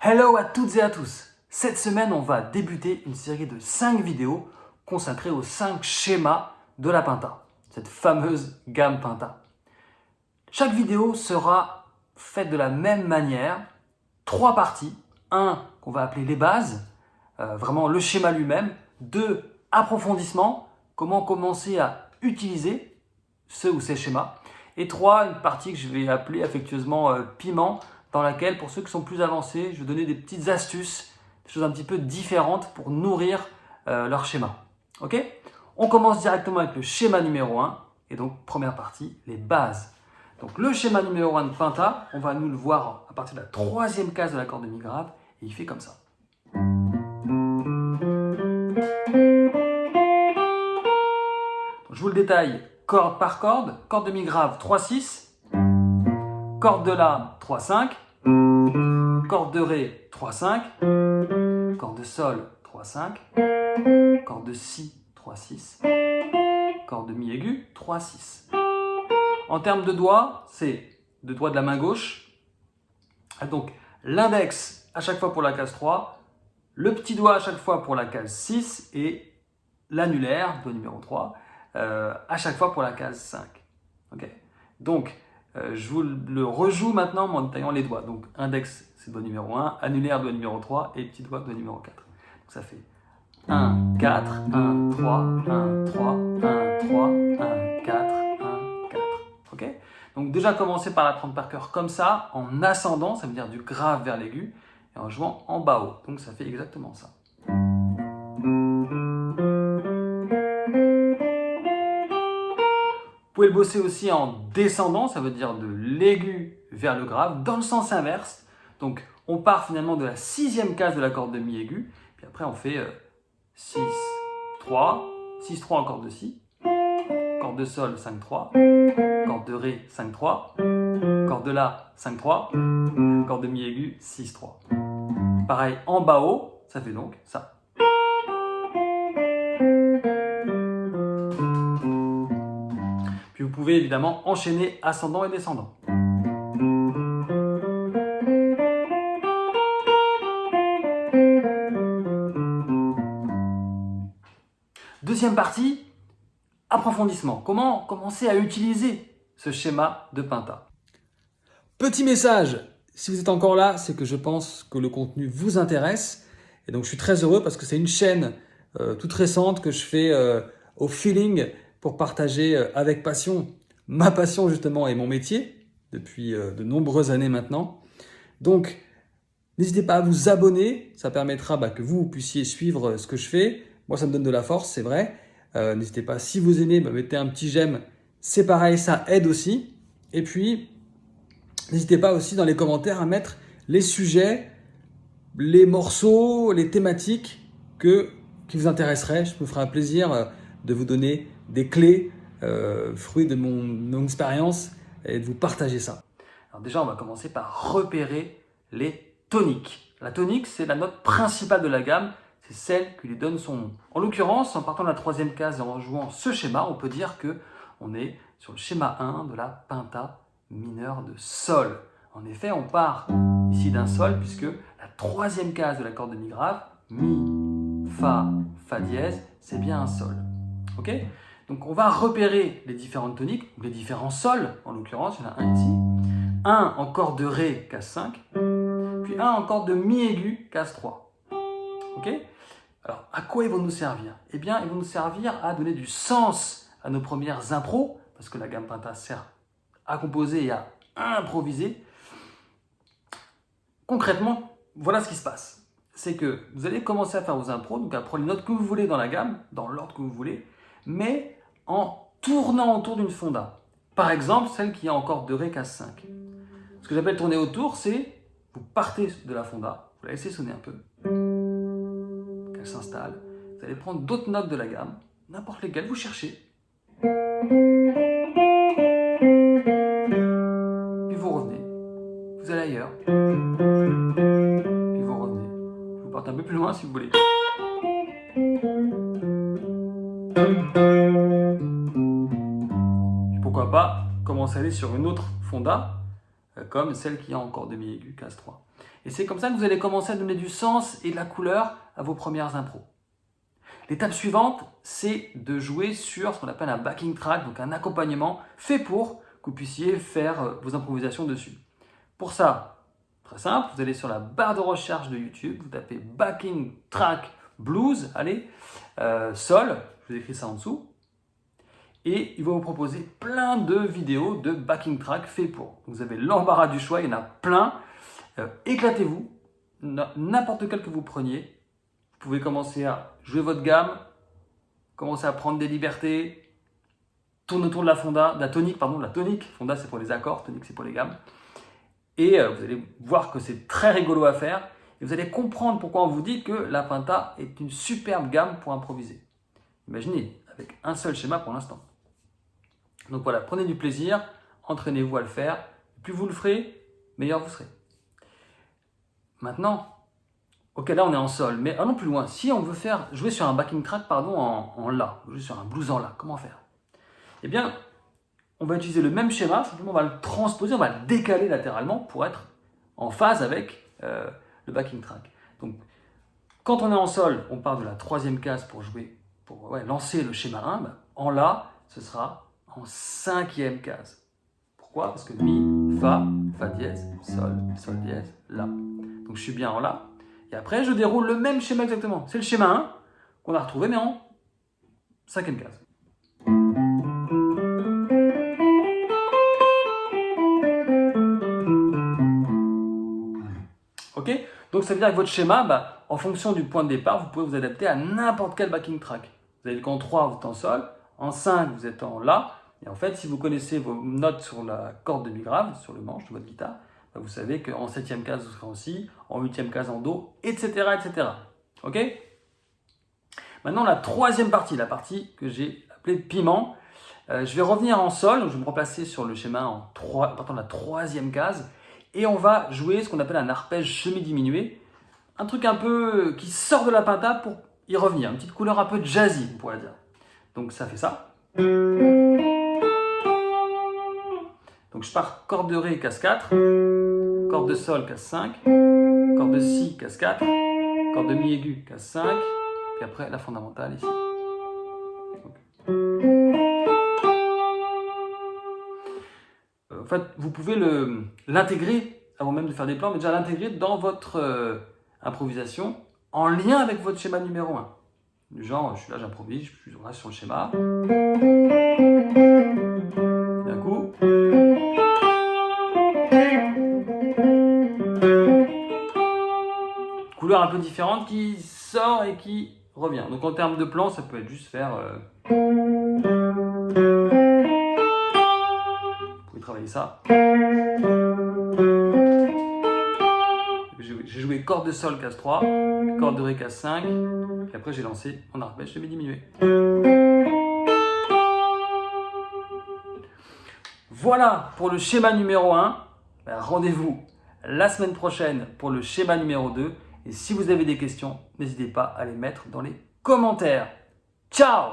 Hello à toutes et à tous. Cette semaine, on va débuter une série de 5 vidéos consacrées aux 5 schémas de la Pinta, cette fameuse gamme Pinta. Chaque vidéo sera faite de la même manière, 3 parties. 1 qu'on va appeler les bases, vraiment le schéma lui-même. 2, approfondissement, comment commencer à utiliser ce ou ces schémas. Et 3, une partie que je vais appeler affectueusement piment, dans laquelle, pour ceux qui sont plus avancés, je vais donner des petites astuces, des choses un petit peu différentes pour nourrir leur schéma. Ok ? On commence directement avec le schéma numéro 1, et donc première partie, les bases. Donc le schéma numéro 1 de Pinta, on va nous le voir à partir de la 3e case de l'accord de mi grave, et il fait comme ça. Donc, je vous le détaille corde par corde, corde de mi grave 3-6, corde de la 3-5, corde de ré 3-5, corde de sol 3-5, corde de si 3-6, corde de mi aigu 3-6. En termes de doigts, c'est de doigts de la main gauche. Donc l'index à chaque fois pour la case 3, le petit doigt à chaque fois pour la case 6 et l'annulaire, doigt numéro 3, à chaque fois pour la case 5. Okay. Donc je vous le rejoue maintenant en détaillant les doigts. Donc index c'est doigt numéro 1, annulaire doigt numéro 3 et petit doigt numéro 4. Donc ça fait 1, 4, 1, 3, 1, 3, 1, 3, 1, 4, 1, 4. Ok ? Donc déjà commencez par l'apprendre par cœur comme ça, en ascendant, ça veut dire du grave vers l'aigu, et en jouant en bas haut. Donc ça fait exactement ça. Vous pouvez le bosser aussi en descendant, ça veut dire de l'aigu vers le grave, dans le sens inverse. Donc on part finalement de la 6e case de la corde de mi aigu, puis après on fait 6, 3, 6, 3 en corde de si, corde de sol 5, 3, corde de ré 5, 3, corde de la 5, 3, corde de mi aigu 6, 3. Pareil en bas haut, ça fait donc ça. Puis vous pouvez évidemment enchaîner ascendant et descendant. Deuxième partie, approfondissement. Comment commencer à utiliser ce schéma de Pinta? Petit message, si vous êtes encore là, c'est que je pense que le contenu vous intéresse. Et donc je suis très heureux parce que c'est une chaîne toute récente que je fais au feeling pour partager avec passion ma passion justement et mon métier depuis de nombreuses années maintenant. Donc n'hésitez pas à vous abonner, ça permettra que vous puissiez suivre ce que je fais. Moi ça me donne de la force, c'est vrai. N'hésitez pas, si vous aimez, mettez un petit j'aime, c'est pareil, ça aide aussi. Et puis n'hésitez pas aussi dans les commentaires à mettre les sujets, les morceaux, les thématiques qui vous intéresseraient. Je me ferai un plaisir de vous donner des clés, fruits de mon expérience et de vous partager ça. Alors déjà, on va commencer par repérer les toniques. La tonique, c'est la note principale de la gamme, c'est celle qui lui donne son nom. En l'occurrence, en partant de la 3e case et en jouant ce schéma, on peut dire qu'on est sur le schéma 1 de la Pinta mineur de sol. En effet, on part ici d'un sol puisque la 3e case de l'accord de mi grave, mi, fa, fa dièse, c'est bien un sol. Ok ? Donc on va repérer les différentes toniques, les différents sols, en l'occurrence, il y en a un ici. Un en corde de ré, case 5, puis un en corde de mi aigu, case 3. Ok ? Alors, à quoi ils vont nous servir ? Eh bien, ils vont nous servir à donner du sens à nos premières impros, parce que la gamme Pinta sert à composer et à improviser. Concrètement, voilà ce qui se passe. C'est que vous allez commencer à faire vos impros, donc à prendre les notes que vous voulez dans la gamme, dans l'ordre que vous voulez, mais en tournant autour d'une fonda. Par exemple, celle qui est en corde de ré, case 5. Ce que j'appelle tourner autour, c'est vous partez de la fonda, vous la laissez sonner un peu, qu'elle s'installe. Vous allez prendre d'autres notes de la gamme, n'importe lesquelles vous cherchez. Puis vous revenez. Vous allez ailleurs. Puis vous revenez. Vous partez un peu plus loin si vous voulez. Puis pourquoi pas commencer à aller sur une autre fonda, comme celle qui a encore de mi aigu, case 3. Et c'est comme ça que vous allez commencer à donner du sens et de la couleur à vos premières impros. L'étape suivante, c'est de jouer sur ce qu'on appelle un backing track, donc un accompagnement fait pour que vous puissiez faire vos improvisations dessus. Pour ça, très simple, vous allez sur la barre de recherche de YouTube, vous tapez backing track blues, allez, sol, je vous écris ça en dessous, et il va vous proposer plein de vidéos de backing track fait pour. Vous avez l'embarras du choix, il y en a plein. Éclatez-vous, n'importe quel que vous preniez. Vous pouvez commencer à jouer votre gamme, commencer à prendre des libertés, tourner autour de la tonique, fonda c'est pour les accords, tonique c'est pour les gammes. Et vous allez voir que c'est très rigolo à faire et vous allez comprendre pourquoi on vous dit que la Pinta est une superbe gamme pour improviser. Imaginez, avec un seul schéma pour l'instant. Donc voilà, prenez du plaisir, entraînez-vous à le faire. Plus vous le ferez, meilleur vous serez. Maintenant, ok, là on est en sol, mais allons plus loin. Si on veut jouer sur un backing track en la, jouer sur un blues en la, comment faire? Eh bien, on va utiliser le même schéma, simplement on va le transposer, on va le décaler latéralement pour être en phase avec le backing track. Donc, quand on est en sol, on part de la 3e case pour lancer le schéma 1. En la, ce sera en 5e case. Pourquoi? Parce que mi, fa dièse, sol dièse, la. Donc je suis bien en la. Et après, je déroule le même schéma exactement. C'est le schéma 1 qu'on a retrouvé, mais en 5e case. Ok? Donc ça veut dire que votre schéma, en fonction du point de départ, vous pouvez vous adapter à n'importe quel backing track. Vous avez qu'en 3, vous êtes en sol, en 5, vous êtes en la. Et en fait, si vous connaissez vos notes sur la corde de mi grave, sur le manche de votre guitare, vous savez qu'en 7e case, vous serez en si, en 8e case en do, etc. etc. Ok? Maintenant, la 3e partie, la partie que j'ai appelée piment. Je vais revenir en sol, donc je vais me replacer sur le schéma à partir de la 3e case. Et on va jouer ce qu'on appelle un arpège semi-diminué. Un truc un peu qui sort de la Pinta pour y revenir. Une petite couleur un peu jazzy, on pourrait dire. Donc ça fait ça. Donc je pars corde de Ré, case 4, corde de Sol, case 5, corde de Si, case 4, corde de Mi aigu, case 5, puis après la fondamentale ici. En fait, vous pouvez l'intégrer, avant même de faire des plans, mais déjà l'intégrer dans votre improvisation en lien avec votre schéma numéro 1. Du genre, je suis là, j'improvise, je suis là sur le schéma. D'un coup. Couleur un peu différente qui sort et qui revient. Donc en termes de plan, ça peut être juste faire... Vous pouvez travailler ça. J'ai joué corde de Sol, case 3, corde de Ré, case 5, puis après j'ai lancé mon arpège semi-diminué. Voilà pour le schéma numéro 1. Rendez-vous la semaine prochaine pour le schéma numéro 2. Et si vous avez des questions, n'hésitez pas à les mettre dans les commentaires. Ciao!